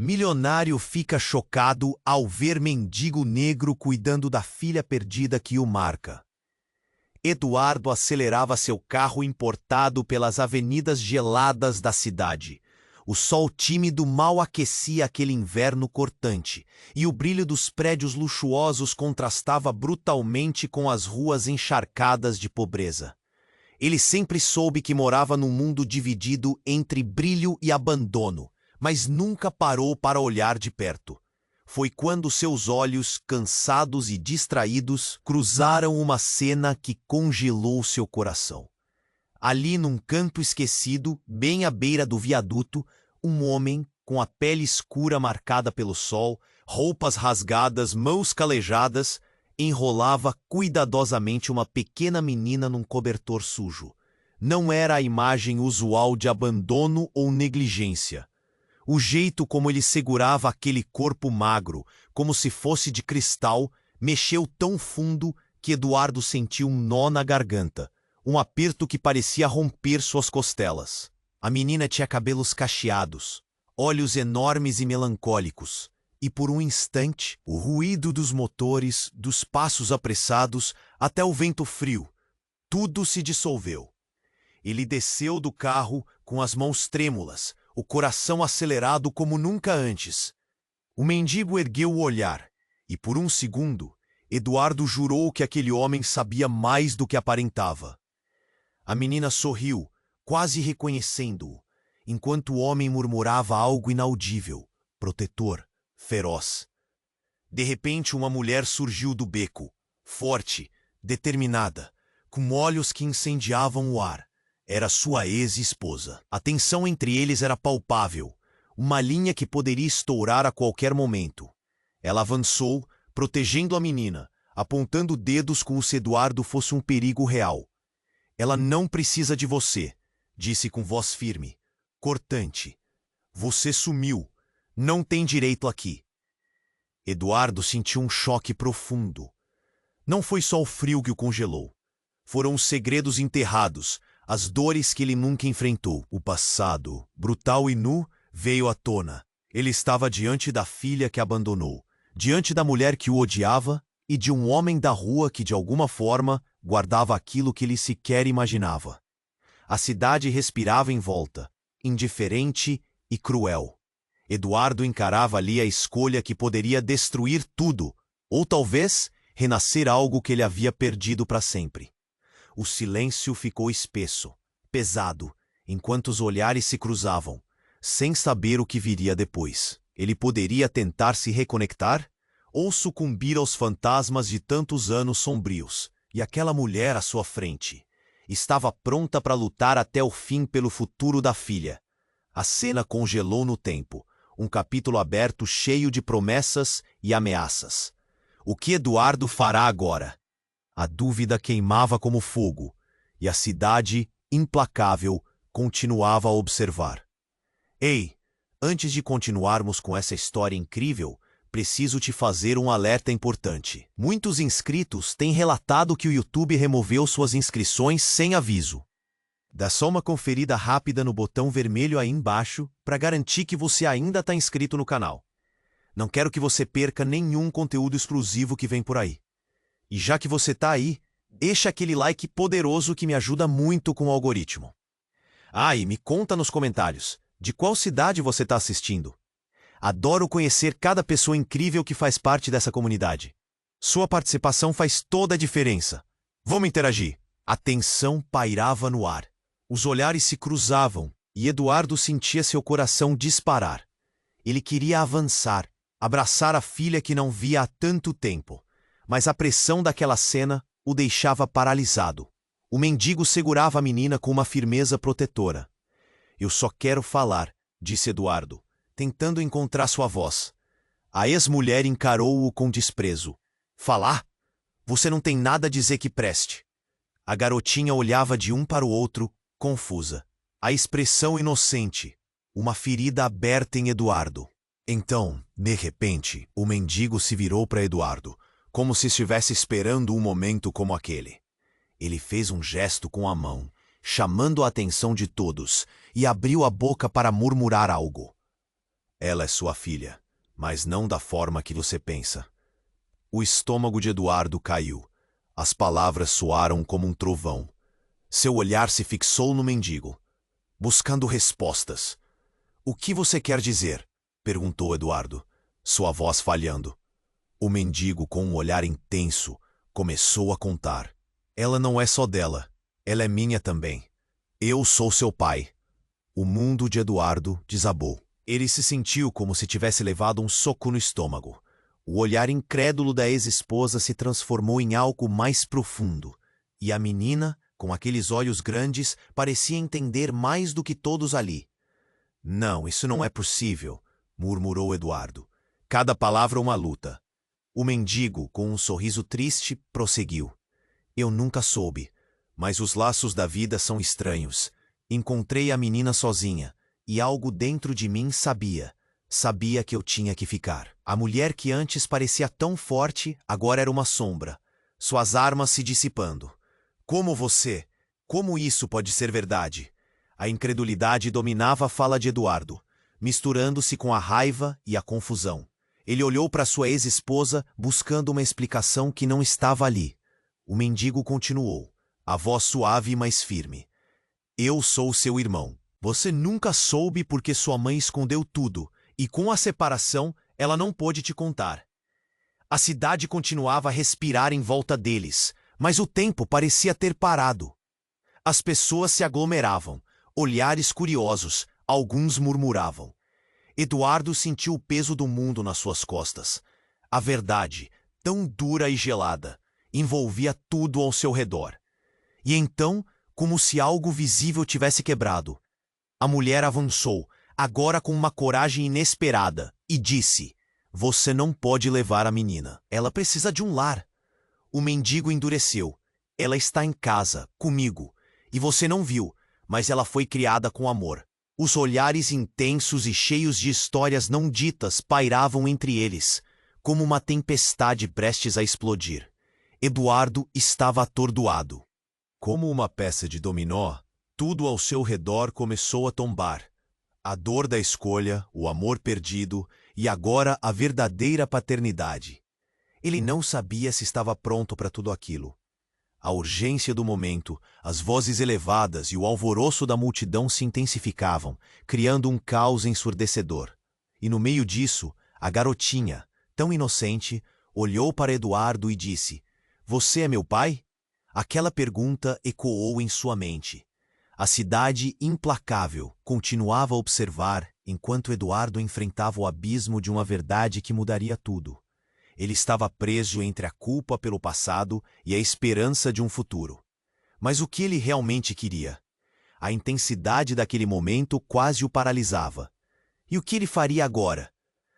Milionário fica chocado ao ver mendigo negro cuidando da filha perdida que o marca. Eduardo acelerava seu carro importado pelas avenidas geladas da cidade. O sol tímido mal aquecia aquele inverno cortante, e o brilho dos prédios luxuosos contrastava brutalmente com as ruas encharcadas de pobreza. Ele sempre soube que morava num mundo dividido entre brilho e abandono, mas nunca parou para olhar de perto. Foi quando seus olhos, cansados e distraídos, cruzaram uma cena que congelou seu coração. Ali num canto esquecido, bem à beira do viaduto, um homem, com a pele escura marcada pelo sol, roupas rasgadas, mãos calejadas, enrolava cuidadosamente uma pequena menina num cobertor sujo. Não era a imagem usual de abandono ou negligência. O jeito como ele segurava aquele corpo magro, como se fosse de cristal, mexeu tão fundo que Eduardo sentiu um nó na garganta, um aperto que parecia romper suas costelas. A menina tinha cabelos cacheados, olhos enormes e melancólicos, e por um instante, o ruído dos motores, dos passos apressados, até o vento frio, tudo se dissolveu. Ele desceu do carro com as mãos trêmulas, o coração acelerado como nunca antes. O mendigo ergueu o olhar, e por um segundo, Eduardo jurou que aquele homem sabia mais do que aparentava. A menina sorriu, quase reconhecendo-o, enquanto o homem murmurava algo inaudível, protetor, feroz. De repente, uma mulher surgiu do beco, forte, determinada, com olhos que incendiavam o ar. Era sua ex-esposa. A tensão entre eles era palpável, uma linha que poderia estourar a qualquer momento. Ela avançou, protegendo a menina, apontando dedos como se Eduardo fosse um perigo real. Ela não precisa de você, disse com voz firme, cortante. Você sumiu. Não tem direito aqui. Eduardo sentiu um choque profundo. Não foi só o frio que o congelou. Foram os segredos enterrados, as dores que ele nunca enfrentou. O passado, brutal e nu, veio à tona. Ele estava diante da filha que abandonou, diante da mulher que o odiava e de um homem da rua que, de alguma forma, guardava aquilo que ele sequer imaginava. A cidade respirava em volta, indiferente e cruel. Eduardo encarava ali a escolha que poderia destruir tudo, ou talvez renascer algo que ele havia perdido para sempre. O silêncio ficou espesso, pesado, enquanto os olhares se cruzavam, sem saber o que viria depois. Ele poderia tentar se reconectar ou sucumbir aos fantasmas de tantos anos sombrios. E aquela mulher à sua frente estava pronta para lutar até o fim pelo futuro da filha. A cena congelou no tempo, um capítulo aberto cheio de promessas e ameaças. O que Eduardo fará agora? A dúvida queimava como fogo, e a cidade, implacável, continuava a observar. Ei, antes de continuarmos com essa história incrível, preciso te fazer um alerta importante. Muitos inscritos têm relatado que o YouTube removeu suas inscrições sem aviso. Dá só uma conferida rápida no botão vermelho aí embaixo para garantir que você ainda está inscrito no canal. Não quero que você perca nenhum conteúdo exclusivo que vem por aí. E já que você está aí, deixa aquele like poderoso que me ajuda muito com o algoritmo. Ah, e me conta nos comentários, de qual cidade você está assistindo? Adoro conhecer cada pessoa incrível que faz parte dessa comunidade. Sua participação faz toda a diferença. Vamos interagir. A tensão pairava no ar. Os olhares se cruzavam e Eduardo sentia seu coração disparar. Ele queria avançar, abraçar a filha que não via há tanto tempo. Mas a pressão daquela cena o deixava paralisado. O mendigo segurava a menina com uma firmeza protetora. Eu só quero falar, disse Eduardo, tentando encontrar sua voz. A ex-mulher encarou-o com desprezo. Falar? Você não tem nada a dizer que preste. A garotinha olhava de um para o outro, confusa. A expressão inocente, uma ferida aberta em Eduardo. Então, de repente, o mendigo se virou para Eduardo, como se estivesse esperando um momento como aquele. Ele fez um gesto com a mão, chamando a atenção de todos, e abriu a boca para murmurar algo. Ela é sua filha, mas não da forma que você pensa. O estômago de Eduardo caiu. As palavras soaram como um trovão. Seu olhar se fixou no mendigo, buscando respostas. O que você quer dizer? Perguntou Eduardo, sua voz falhando. O mendigo, com um olhar intenso, começou a contar. Ela não é só dela, ela é minha também. Eu sou seu pai. O mundo de Eduardo desabou. Ele se sentiu como se tivesse levado um soco no estômago. O olhar incrédulo da ex-esposa se transformou em algo mais profundo. E a menina, com aqueles olhos grandes, parecia entender mais do que todos ali. Não, isso não é possível, murmurou Eduardo. Cada palavra uma luta. O mendigo, com um sorriso triste, prosseguiu. Eu nunca soube, mas os laços da vida são estranhos. Encontrei a menina sozinha, e algo dentro de mim sabia. Sabia que eu tinha que ficar. A mulher que antes parecia tão forte, agora era uma sombra. Suas armas se dissipando. Como você? Como isso pode ser verdade? A incredulidade dominava a fala de Eduardo, misturando-se com a raiva e a confusão. Ele olhou para sua ex-esposa, buscando uma explicação que não estava ali. O mendigo continuou, a voz suave mas firme. Eu sou seu irmão. Você nunca soube porque sua mãe escondeu tudo, e com a separação, ela não pôde te contar. A cidade continuava a respirar em volta deles, mas o tempo parecia ter parado. As pessoas se aglomeravam, olhares curiosos, alguns murmuravam. Eduardo sentiu o peso do mundo nas suas costas. A verdade, tão dura e gelada, envolvia tudo ao seu redor. E então, como se algo visível tivesse quebrado, a mulher avançou, agora com uma coragem inesperada, e disse: Você não pode levar a menina. Ela precisa de um lar. O mendigo endureceu. Ela está em casa, comigo. E você não viu, mas ela foi criada com amor. Os olhares intensos e cheios de histórias não ditas pairavam entre eles, como uma tempestade prestes a explodir. Eduardo estava atordoado. Como uma peça de dominó, tudo ao seu redor começou a tombar. A dor da escolha, o amor perdido e agora a verdadeira paternidade. Ele não sabia se estava pronto para tudo aquilo. A urgência do momento, as vozes elevadas e o alvoroço da multidão se intensificavam, criando um caos ensurdecedor. E no meio disso, a garotinha, tão inocente, olhou para Eduardo e disse: Você é meu pai? Aquela pergunta ecoou em sua mente. A cidade, implacável, continuava a observar enquanto Eduardo enfrentava o abismo de uma verdade que mudaria tudo. Ele estava preso entre a culpa pelo passado e a esperança de um futuro. Mas o que ele realmente queria? A intensidade daquele momento quase o paralisava. E o que ele faria agora?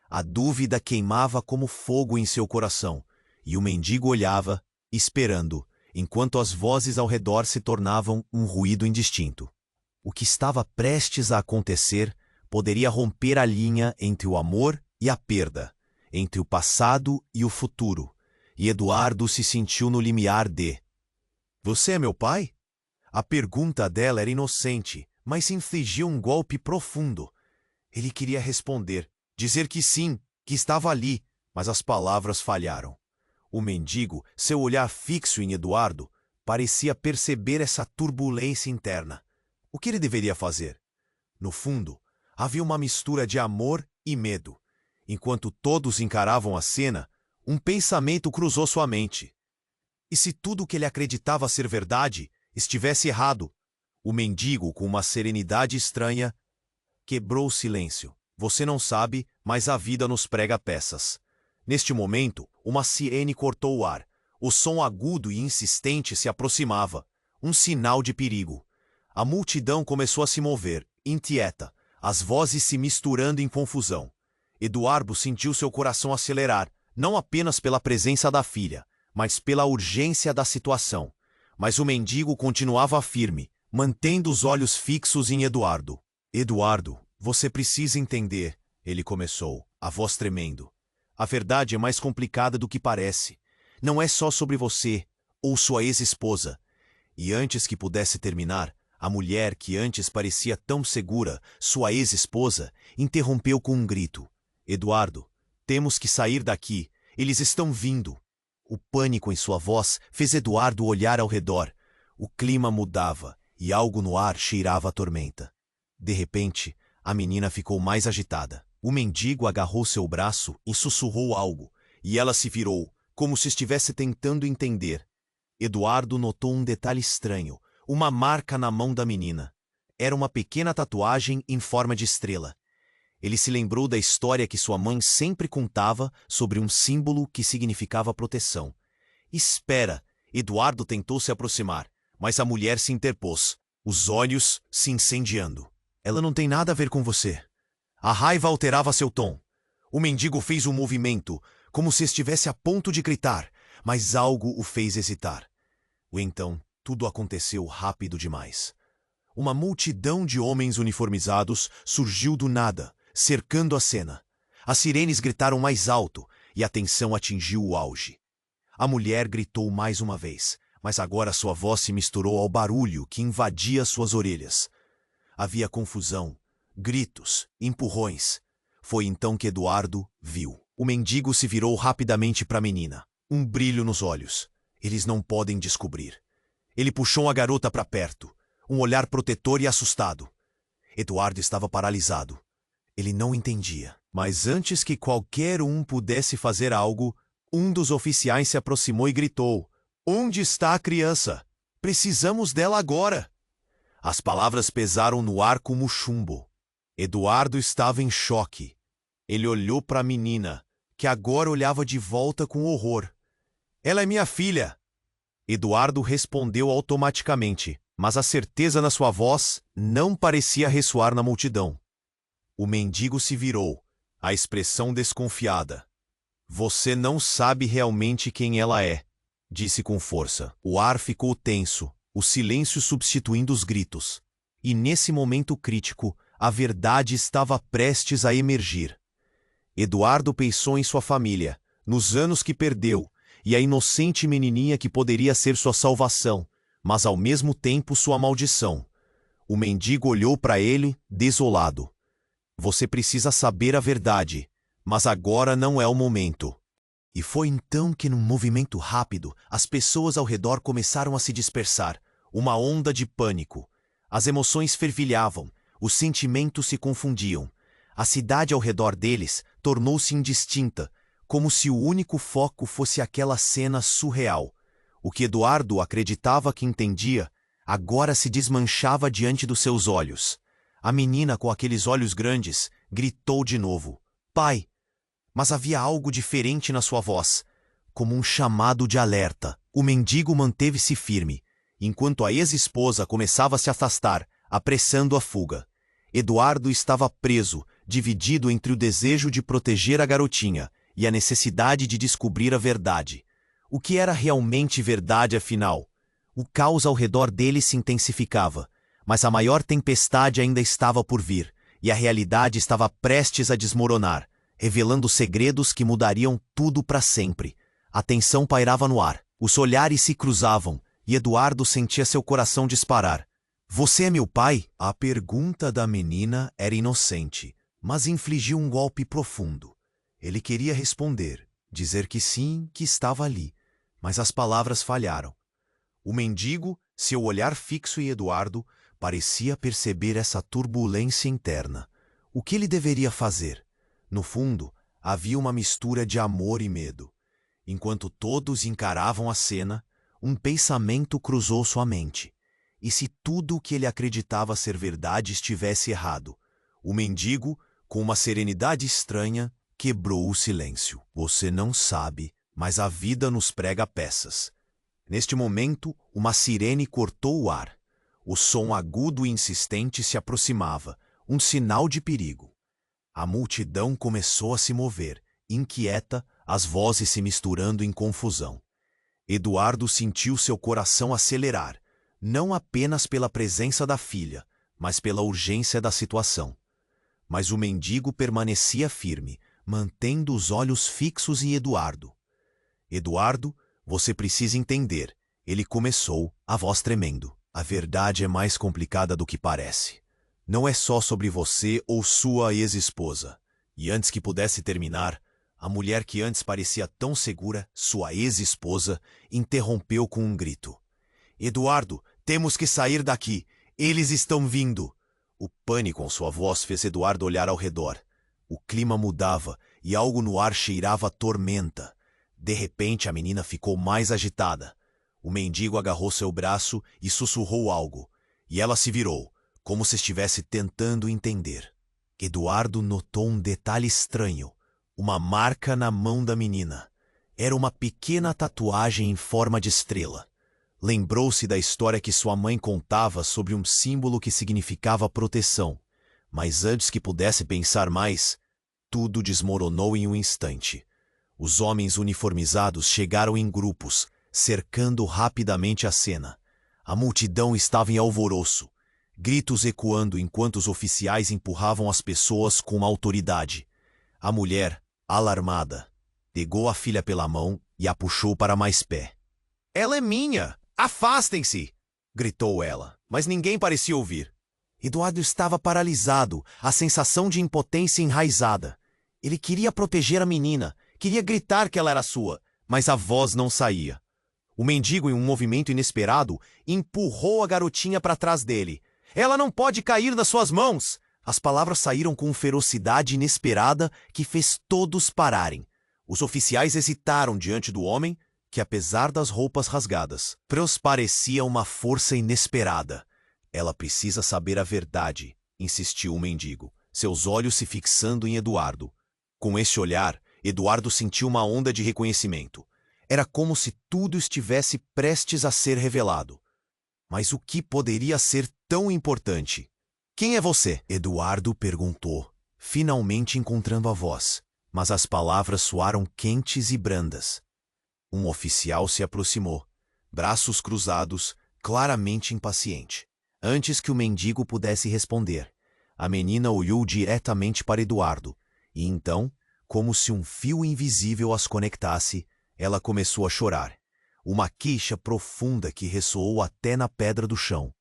A dúvida queimava como fogo em seu coração, e o mendigo olhava, esperando, enquanto as vozes ao redor se tornavam um ruído indistinto. O que estava prestes a acontecer poderia romper a linha entre o amor e a perda, entre o passado e o futuro, e Eduardo se sentiu no limiar de: Você é meu pai? A pergunta dela era inocente, mas infligiu um golpe profundo. Ele queria responder, dizer que sim, que estava ali, mas as palavras falharam. O mendigo, seu olhar fixo em Eduardo, parecia perceber essa turbulência interna. O que ele deveria fazer? No fundo, havia uma mistura de amor e medo. Enquanto todos encaravam a cena, um pensamento cruzou sua mente. E se tudo o que ele acreditava ser verdade estivesse errado? O mendigo, com uma serenidade estranha, quebrou o silêncio. Você não sabe, mas a vida nos prega peças. Neste momento, uma sirene cortou o ar. O som agudo e insistente se aproximava, um sinal de perigo. A multidão começou a se mover, inquieta, as vozes se misturando em confusão. Eduardo sentiu seu coração acelerar, não apenas pela presença da filha, mas pela urgência da situação. Mas o mendigo continuava firme, mantendo os olhos fixos em Eduardo. Eduardo, você precisa entender, ele começou, a voz tremendo. A verdade é mais complicada do que parece. Não é só sobre você ou sua ex-esposa. E antes que pudesse terminar, A mulher, que antes parecia tão segura, sua ex-esposa, interrompeu com um grito. Eduardo, temos que sair daqui. Eles estão vindo. O pânico em sua voz fez Eduardo olhar ao redor. O clima mudava e algo no ar cheirava a tormenta. De repente, a menina ficou mais agitada. O mendigo agarrou seu braço e sussurrou algo, e ela se virou, como se estivesse tentando entender. Eduardo notou um detalhe estranho, uma marca na mão da menina. Era uma pequena tatuagem em forma de estrela. Ele se lembrou da história que sua mãe sempre contava sobre um símbolo que significava proteção. Espera! Eduardo tentou se aproximar, mas a mulher se interpôs, os olhos se incendiando. Ela não tem nada a ver com você. A raiva alterava seu tom. O mendigo fez um movimento, como se estivesse a ponto de gritar, mas algo o fez hesitar. Então, tudo aconteceu rápido demais. Uma multidão de homens uniformizados surgiu do nada, cercando a cena. As sirenes gritaram mais alto e a tensão atingiu o auge. A mulher gritou mais uma vez, mas agora sua voz se misturou ao barulho que invadia suas orelhas. Havia confusão, gritos, empurrões. Foi então que Eduardo viu. O mendigo se virou rapidamente para a menina, um brilho nos olhos. Eles não podem descobrir. Ele puxou a garota para perto, um olhar protetor e assustado. Eduardo estava paralisado. Ele não entendia. Mas antes que qualquer um pudesse fazer algo, um dos oficiais se aproximou e gritou: "Onde está a criança? Precisamos dela agora!" As palavras pesaram no ar como chumbo. Eduardo estava em choque. Ele olhou para a menina, que agora olhava de volta com horror. "Ela é minha filha!" Eduardo respondeu automaticamente, mas a certeza na sua voz não parecia ressoar na multidão. O mendigo se virou, a expressão desconfiada. "Você não sabe realmente quem ela é", disse com força. O ar ficou tenso, o silêncio substituindo os gritos. E nesse momento crítico, a verdade estava prestes a emergir. Eduardo pensou em sua família, nos anos que perdeu, e a inocente menininha que poderia ser sua salvação, mas ao mesmo tempo sua maldição. O mendigo olhou para ele, desolado. "Você precisa saber a verdade, mas agora não é o momento." E foi então que, num movimento rápido, as pessoas ao redor começaram a se dispersar, uma onda de pânico. As emoções fervilhavam, os sentimentos se confundiam. A cidade ao redor deles tornou-se indistinta, como se o único foco fosse aquela cena surreal. O que Eduardo acreditava que entendia, agora se desmanchava diante dos seus olhos. A menina com aqueles olhos grandes gritou de novo: "Pai!" Mas havia algo diferente na sua voz, como um chamado de alerta. O mendigo manteve-se firme, enquanto a ex-esposa começava a se afastar, apressando a fuga. Eduardo estava preso, dividido entre o desejo de proteger a garotinha e a necessidade de descobrir a verdade. O que era realmente verdade, afinal? O caos ao redor dele se intensificava, mas a maior tempestade ainda estava por vir, e a realidade estava prestes a desmoronar, revelando segredos que mudariam tudo para sempre. A tensão pairava no ar, os olhares se cruzavam, e Eduardo sentia seu coração disparar. "Você é meu pai?" A pergunta da menina era inocente, mas infligiu um golpe profundo. Ele queria responder, dizer que sim, que estava ali, mas as palavras falharam. O mendigo, seu olhar fixo em Eduardo, parecia perceber essa turbulência interna. O que ele deveria fazer? No fundo, havia uma mistura de amor e medo. Enquanto todos encaravam a cena, um pensamento cruzou sua mente. E se tudo o que ele acreditava ser verdade estivesse errado? O mendigo, com uma serenidade estranha, quebrou o silêncio. "Você não sabe, mas a vida nos prega peças." Neste momento, uma sirene cortou o ar. O som agudo e insistente se aproximava, um sinal de perigo. A multidão começou a se mover, inquieta, as vozes se misturando em confusão. Eduardo sentiu seu coração acelerar, não apenas pela presença da filha, mas pela urgência da situação. Mas o mendigo permanecia firme, mantendo os olhos fixos em Eduardo. "Eduardo, você precisa entender", ele começou, a voz tremendo. A verdade é mais complicada do que parece. Não é só sobre você ou sua ex-esposa. E antes que pudesse terminar, a mulher que antes parecia tão segura, sua ex-esposa, interrompeu com um grito. Eduardo, temos que sair daqui. Eles estão vindo. O pânico em sua voz fez Eduardo olhar ao redor. O clima mudava e algo no ar cheirava a tormenta. De repente, a menina ficou mais agitada. O mendigo agarrou seu braço e sussurrou algo. E ela se virou, como se estivesse tentando entender. Eduardo notou um detalhe estranho. Uma marca na mão da menina. Era uma pequena tatuagem em forma de estrela. Lembrou-se da história que sua mãe contava sobre um símbolo que significava proteção. Mas antes que pudesse pensar mais, tudo desmoronou em um instante. Os homens uniformizados chegaram em grupos, cercando rapidamente a cena. A multidão estava em alvoroço, gritos ecoando enquanto os oficiais empurravam as pessoas com autoridade. A mulher, alarmada, pegou a filha pela mão e a puxou para mais pé. "Ela é minha! Afastem-se!" gritou ela, mas ninguém parecia ouvir. Eduardo estava paralisado, a sensação de impotência enraizada. Ele queria proteger a menina, queria gritar que ela era sua, mas a voz não saía. O mendigo, em um movimento inesperado, empurrou a garotinha para trás dele. "Ela não pode cair nas suas mãos!" As palavras saíram com ferocidade inesperada que fez todos pararem. Os oficiais hesitaram diante do homem, que apesar das roupas rasgadas, parecia uma força inesperada. "Ela precisa saber a verdade", insistiu o mendigo, seus olhos se fixando em Eduardo. Com esse olhar, Eduardo sentiu uma onda de reconhecimento. Era como se tudo estivesse prestes a ser revelado. Mas o que poderia ser tão importante? "Quem é você?" Eduardo perguntou, finalmente encontrando a voz, mas as palavras soaram quentes e brandas. Um oficial se aproximou, braços cruzados, claramente impaciente. Antes que o mendigo pudesse responder, a menina olhou diretamente para Eduardo, e então, como se um fio invisível as conectasse, ela começou a chorar. Uma queixa profunda que ressoou até na pedra do chão.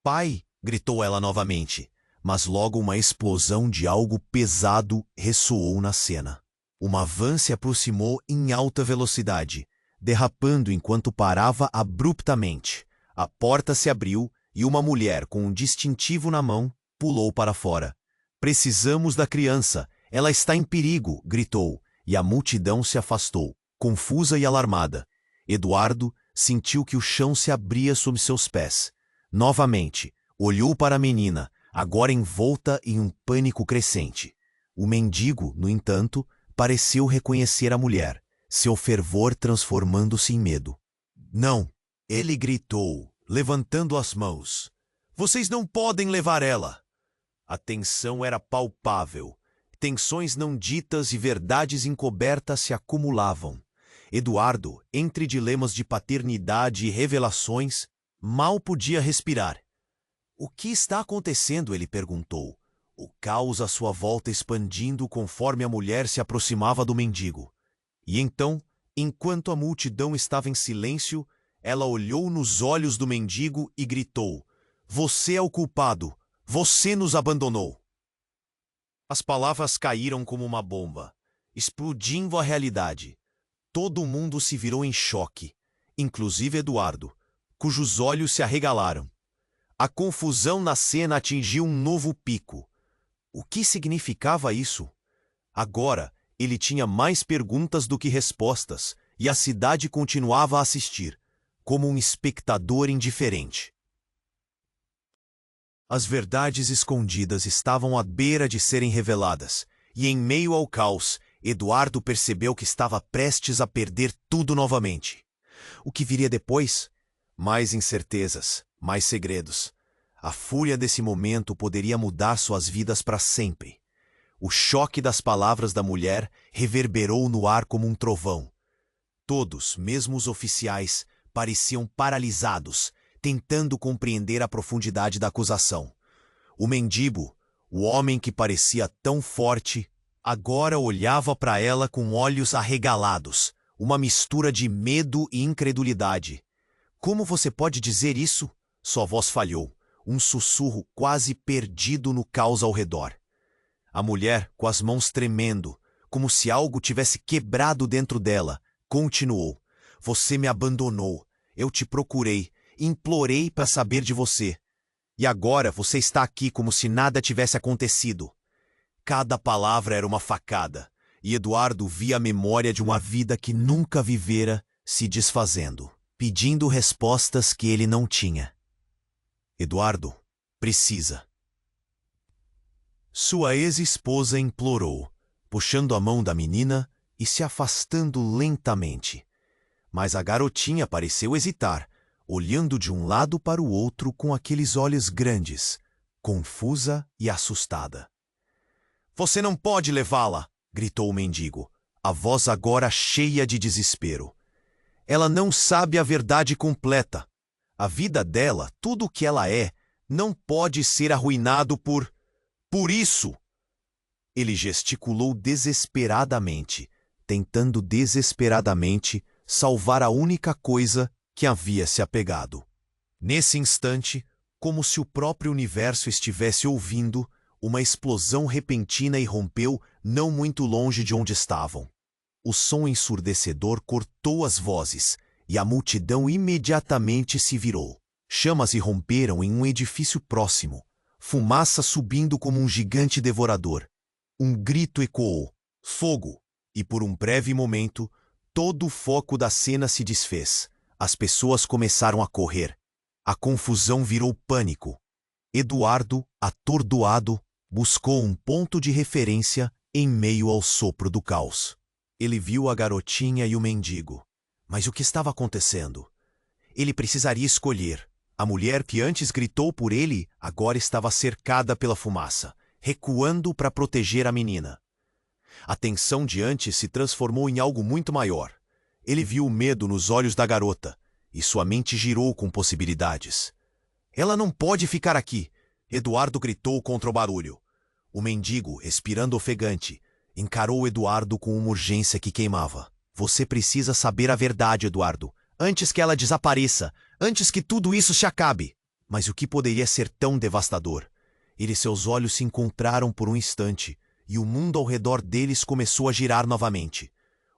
"Pai!" gritou ela novamente, mas logo uma explosão de algo pesado ressoou na cena. Uma van se aproximou em alta velocidade, derrapando enquanto parava abruptamente. A porta se abriu e uma mulher com um distintivo na mão pulou para fora. "Precisamos da criança! Ela está em perigo!" gritou, e a multidão se afastou, confusa e alarmada. Eduardo sentiu que o chão se abria sob seus pés. Novamente, olhou para a menina, agora envolta em um pânico crescente. O mendigo, no entanto, pareceu reconhecer a mulher, seu fervor transformando-se em medo. "Não!" ele gritou, levantando as mãos. "Vocês não podem levar ela!" A tensão era palpável. Tensões não ditas e verdades encobertas se acumulavam. Eduardo, entre dilemas de paternidade e revelações, mal podia respirar. "O que está acontecendo?" ele perguntou. O caos à sua volta expandindo conforme a mulher se aproximava do mendigo. E então, enquanto a multidão estava em silêncio, ela olhou nos olhos do mendigo e gritou: "Você é o culpado! Você nos abandonou!" As palavras caíram como uma bomba, explodindo a realidade. Todo mundo se virou em choque, inclusive Eduardo, cujos olhos se arregalaram. A confusão na cena atingiu um novo pico. O que significava isso? Agora, ele tinha mais perguntas do que respostas, e a cidade continuava a assistir, como um espectador indiferente. As verdades escondidas estavam à beira de serem reveladas, e em meio ao caos, Eduardo percebeu que estava prestes a perder tudo novamente. O que viria depois? Mais incertezas, mais segredos. A fúria desse momento poderia mudar suas vidas para sempre. O choque das palavras da mulher reverberou no ar como um trovão. Todos, mesmo os oficiais, pareciam paralisados, tentando compreender a profundidade da acusação. O mendigo, o homem que parecia tão forte, agora olhava para ela com olhos arregalados, uma mistura de medo e incredulidade. "Como você pode dizer isso?" Sua voz falhou, um sussurro quase perdido no caos ao redor. A mulher, com as mãos tremendo, como se algo tivesse quebrado dentro dela, continuou. Você me abandonou. Eu te procurei, implorei para saber de você. E agora você está aqui como se nada tivesse acontecido. Cada palavra era uma facada, e Eduardo via a memória de uma vida que nunca vivera se desfazendo, pedindo respostas que ele não tinha. Eduardo, precisa. Sua ex-esposa implorou, puxando a mão da menina e se afastando lentamente. Mas a garotinha pareceu hesitar, olhando de um lado para o outro com aqueles olhos grandes, confusa e assustada. Você não pode levá-la! Gritou o mendigo, a voz agora cheia de desespero. Ela não sabe a verdade completa. A vida dela, tudo o que ela é, não pode ser arruinado por isso! Ele gesticulou desesperadamente, tentando desesperadamente salvar a única coisa que havia se apegado. Nesse instante, como se o próprio universo estivesse ouvindo, uma explosão repentina irrompeu não muito longe de onde estavam. O som ensurdecedor cortou as vozes, e a multidão imediatamente se virou. Chamas irromperam em um edifício próximo, fumaça subindo como um gigante devorador. Um grito ecoou, fogo, e por um breve momento, todo o foco da cena se desfez. As pessoas começaram a correr. A confusão virou pânico. Eduardo, atordoado, buscou um ponto de referência em meio ao sopro do caos. Ele viu a garotinha e o mendigo. Mas o que estava acontecendo? Ele precisaria escolher. A mulher que antes gritou por ele agora estava cercada pela fumaça, recuando para proteger a menina. A tensão de antes se transformou em algo muito maior. Ele viu o medo nos olhos da garota, e sua mente girou com possibilidades. Ela não pode ficar aqui! Eduardo gritou contra o barulho. O mendigo, respirando ofegante, encarou Eduardo com uma urgência que queimava. Você precisa saber a verdade, Eduardo, antes que ela desapareça, antes que tudo isso se acabe. Mas o que poderia ser tão devastador? Ele e seus olhos se encontraram por um instante, e o mundo ao redor deles começou a girar novamente.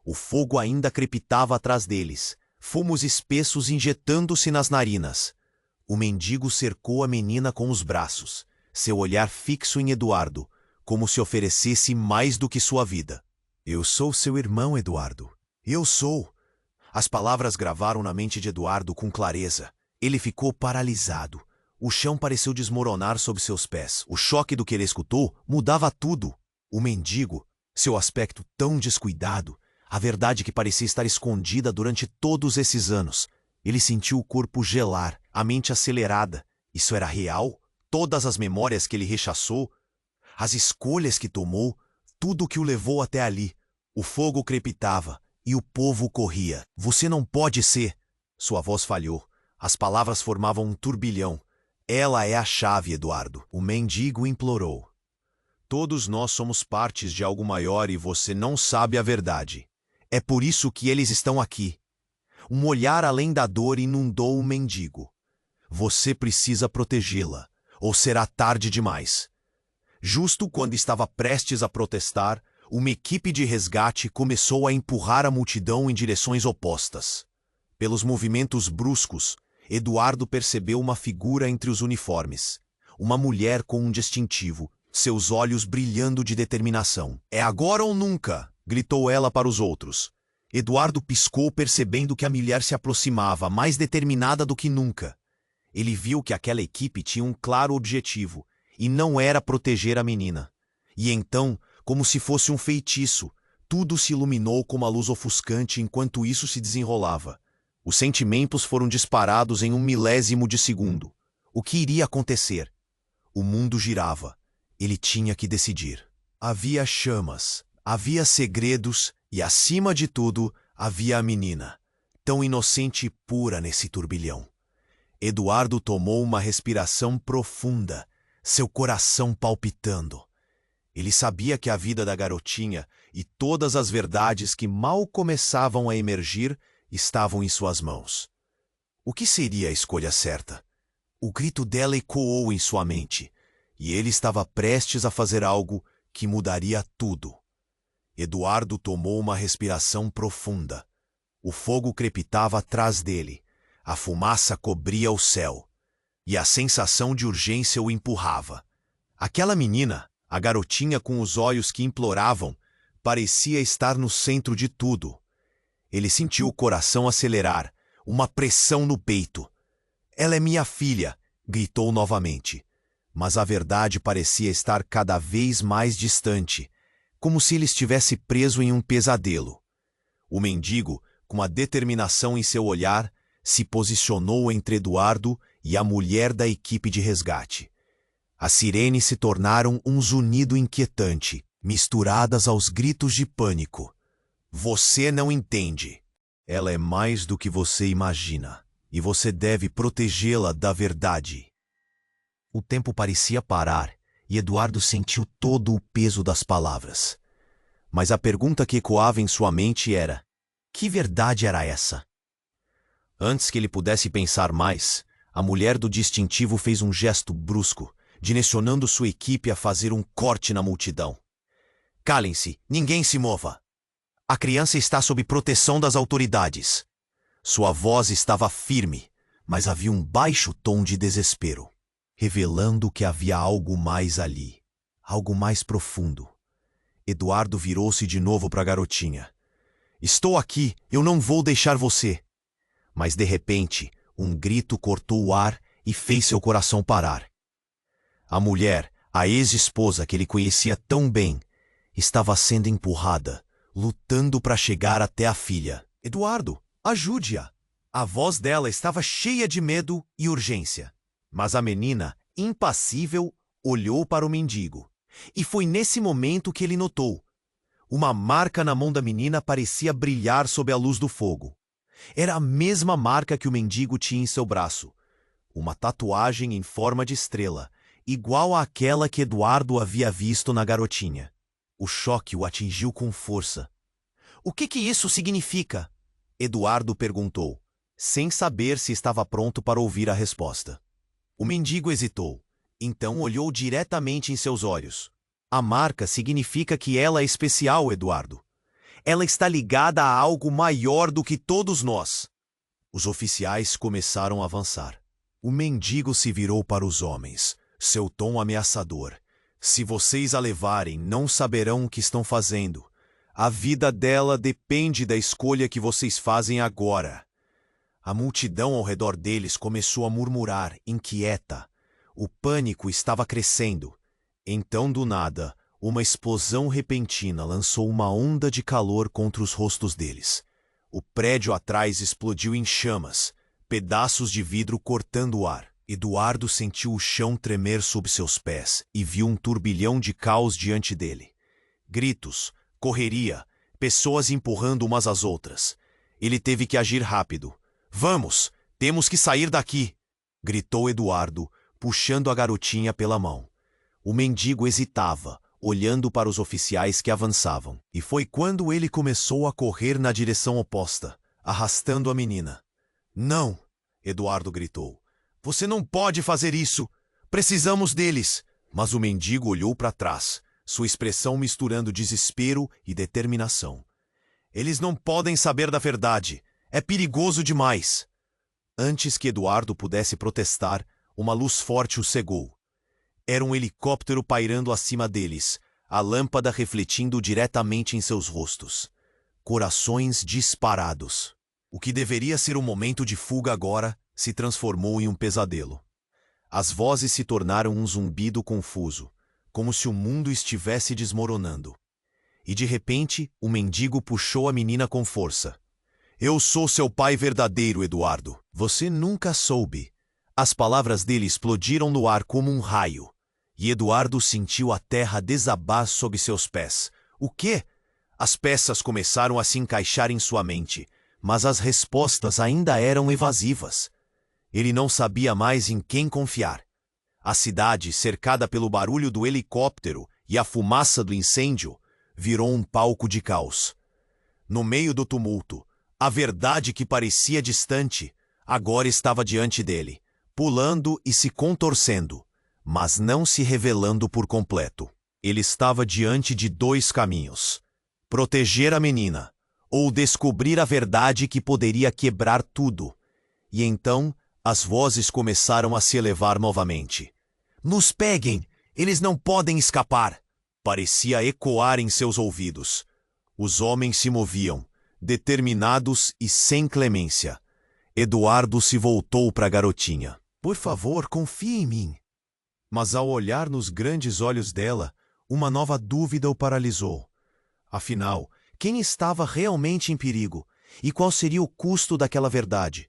O fogo ainda crepitava atrás deles, fumos espessos injetando-se nas narinas. O mendigo cercou a menina com os braços, seu olhar fixo em Eduardo, como se oferecesse mais do que sua vida. Eu sou seu irmão, Eduardo. Eu sou. As palavras gravaram na mente de Eduardo com clareza. Ele ficou paralisado. O chão pareceu desmoronar sob seus pés. O choque do que ele escutou mudava tudo. O mendigo, seu aspecto tão descuidado, a verdade que parecia estar escondida durante todos esses anos. Ele sentiu o corpo gelar, a mente acelerada. Isso era real? Todas as memórias que ele rechaçou, as escolhas que tomou, tudo o que o levou até ali. O fogo crepitava e o povo corria. Você não pode ser! Sua voz falhou. As palavras formavam um turbilhão. Ela é a chave, Eduardo. O mendigo implorou. Todos nós somos partes de algo maior e você não sabe a verdade. É por isso que eles estão aqui. Um olhar além da dor inundou o mendigo. Você precisa protegê-la, ou será tarde demais. Justo quando estava prestes a protestar, uma equipe de resgate começou a empurrar a multidão em direções opostas. Pelos movimentos bruscos, Eduardo percebeu uma figura entre os uniformes. Uma mulher com um distintivo, seus olhos brilhando de determinação. É agora ou nunca! Gritou ela para os outros. Eduardo piscou, percebendo que a mulher se aproximava, mais determinada do que nunca. Ele viu que aquela equipe tinha um claro objetivo, e não era proteger a menina. E então, como se fosse um feitiço, tudo se iluminou com uma luz ofuscante enquanto isso se desenrolava. Os sentimentos foram disparados em um milésimo de segundo. O que iria acontecer? O mundo girava. Ele tinha que decidir. Havia chamas, havia segredos e, acima de tudo, havia a menina, tão inocente e pura nesse turbilhão. Eduardo tomou uma respiração profunda, seu coração palpitando. Ele sabia que a vida da garotinha e todas as verdades que mal começavam a emergir estavam em suas mãos. O que seria a escolha certa? O grito dela ecoou em sua mente, e ele estava prestes a fazer algo que mudaria tudo. Eduardo tomou uma respiração profunda. O fogo crepitava atrás dele, a fumaça cobria o céu, e a sensação de urgência o empurrava. Aquela menina, a garotinha com os olhos que imploravam, parecia estar no centro de tudo. Ele sentiu o coração acelerar, uma pressão no peito. "Ela é minha filha", gritou novamente. Mas a verdade parecia estar cada vez mais distante, como se ele estivesse preso em um pesadelo. O mendigo, com a determinação em seu olhar, se posicionou entre Eduardo e a mulher da equipe de resgate. As sirenes se tornaram um zunido inquietante, misturadas aos gritos de pânico. "Você não entende. Ela é mais do que você imagina, e você deve protegê-la da verdade." O tempo parecia parar, e Eduardo sentiu todo o peso das palavras. Mas a pergunta que ecoava em sua mente era: que verdade era essa? Antes que ele pudesse pensar mais, a mulher do distintivo fez um gesto brusco, direcionando sua equipe a fazer um corte na multidão. "Calem-se, ninguém se mova. A criança está sob proteção das autoridades." Sua voz estava firme, mas havia um baixo tom de desespero, revelando que havia algo mais ali, algo mais profundo. Eduardo virou-se de novo para a garotinha. "Estou aqui, eu não vou deixar você." Mas de repente, um grito cortou o ar e fez seu coração parar. A mulher, a ex-esposa que ele conhecia tão bem, estava sendo empurrada, lutando para chegar até a filha. "Eduardo, ajude-a!" A voz dela estava cheia de medo e urgência. Mas a menina, impassível, olhou para o mendigo. E foi nesse momento que ele notou. Uma marca na mão da menina parecia brilhar sob a luz do fogo. Era a mesma marca que o mendigo tinha em seu braço. Uma tatuagem em forma de estrela, igual àquela que Eduardo havia visto na garotinha. O choque o atingiu com força. "O que isso significa?" Eduardo perguntou, sem saber se estava pronto para ouvir a resposta. O mendigo hesitou, então olhou diretamente em seus olhos. "A marca significa que ela é especial, Eduardo. Ela está ligada a algo maior do que todos nós." Os oficiais começaram a avançar. O mendigo se virou para os homens, seu tom ameaçador. "Se vocês a levarem, não saberão o que estão fazendo. A vida dela depende da escolha que vocês fazem agora." A multidão ao redor deles começou a murmurar, inquieta. O pânico estava crescendo. Então, do nada, uma explosão repentina lançou uma onda de calor contra os rostos deles. O prédio atrás explodiu em chamas, pedaços de vidro cortando o ar. Eduardo sentiu o chão tremer sob seus pés e viu um turbilhão de caos diante dele. Gritos, correria, pessoas empurrando umas às outras. Ele teve que agir rápido. "Vamos, temos que sair daqui!" gritou Eduardo, puxando a garotinha pela mão. O mendigo hesitava, olhando para os oficiais que avançavam. E foi quando ele começou a correr na direção oposta, arrastando a menina. "Não!" Eduardo gritou. "Você não pode fazer isso! Precisamos deles!" Mas o mendigo olhou para trás, sua expressão misturando desespero e determinação. "Eles não podem saber da verdade! É perigoso demais!" Antes que Eduardo pudesse protestar, uma luz forte o cegou. Era um helicóptero pairando acima deles, a lâmpada refletindo diretamente em seus rostos. Corações disparados. O que deveria ser um momento de fuga agora se transformou em um pesadelo. As vozes se tornaram um zumbido confuso, como se o mundo estivesse desmoronando. E de repente, o mendigo puxou a menina com força. "Eu sou seu pai verdadeiro, Eduardo. Você nunca soube." As palavras dele explodiram no ar como um raio, e Eduardo sentiu a terra desabar sob seus pés. O quê? As peças começaram a se encaixar em sua mente, mas as respostas ainda eram evasivas. Ele não sabia mais em quem confiar. A cidade, cercada pelo barulho do helicóptero e a fumaça do incêndio, virou um palco de caos. No meio do tumulto, a verdade que parecia distante, agora estava diante dele, pulando e se contorcendo, mas não se revelando por completo. Ele estava diante de dois caminhos: proteger a menina, ou descobrir a verdade que poderia quebrar tudo. E então, as vozes começaram a se elevar novamente. "Nos peguem! Eles não podem escapar!" Parecia ecoar em seus ouvidos. Os homens se moviam, determinados e sem clemência. Eduardo se voltou para a garotinha. "Por favor, confie em mim." Mas ao olhar nos grandes olhos dela, uma nova dúvida o paralisou. Afinal, quem estava realmente em perigo? E qual seria o custo daquela verdade?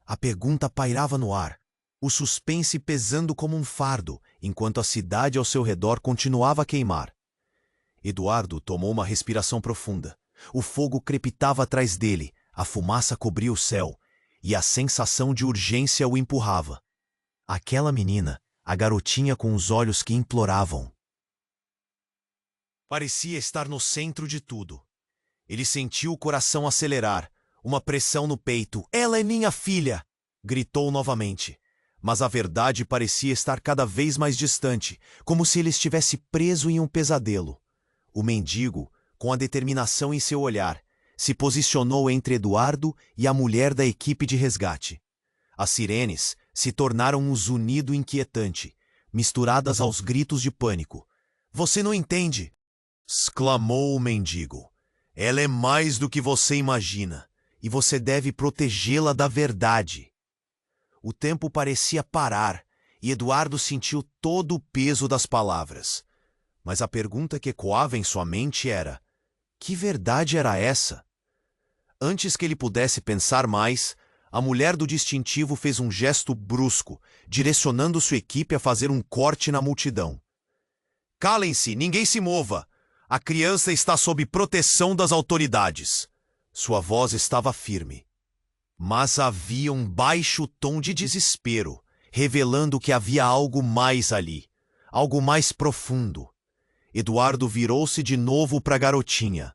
A pergunta pairava no ar, o suspense pesando como um fardo, enquanto a cidade ao seu redor continuava a queimar. Eduardo tomou uma respiração profunda. O fogo crepitava atrás dele, a fumaça cobria o céu, e a sensação de urgência o empurrava. Aquela menina, a garotinha com os olhos que imploravam, parecia estar no centro de tudo. Ele sentiu o coração acelerar, uma pressão no peito. "Ela é minha filha!" gritou novamente. Mas a verdade parecia estar cada vez mais distante, como se ele estivesse preso em um pesadelo. O mendigo, com a determinação em seu olhar, se posicionou entre Eduardo e a mulher da equipe de resgate. As sirenes se tornaram um zunido inquietante, misturadas aos gritos de pânico. "Você não entende!" exclamou o mendigo. "Ela é mais do que você imagina, e você deve protegê-la da verdade." O tempo parecia parar, e Eduardo sentiu todo o peso das palavras. Mas a pergunta que ecoava em sua mente era: que verdade era essa? Antes que ele pudesse pensar mais, a mulher do distintivo fez um gesto brusco, direcionando sua equipe a fazer um corte na multidão. "Calem-se, ninguém se mova! A criança está sob proteção das autoridades." Sua voz estava firme. Mas havia um baixo tom de desespero, revelando que havia algo mais ali, algo mais profundo. Eduardo virou-se de novo para a garotinha.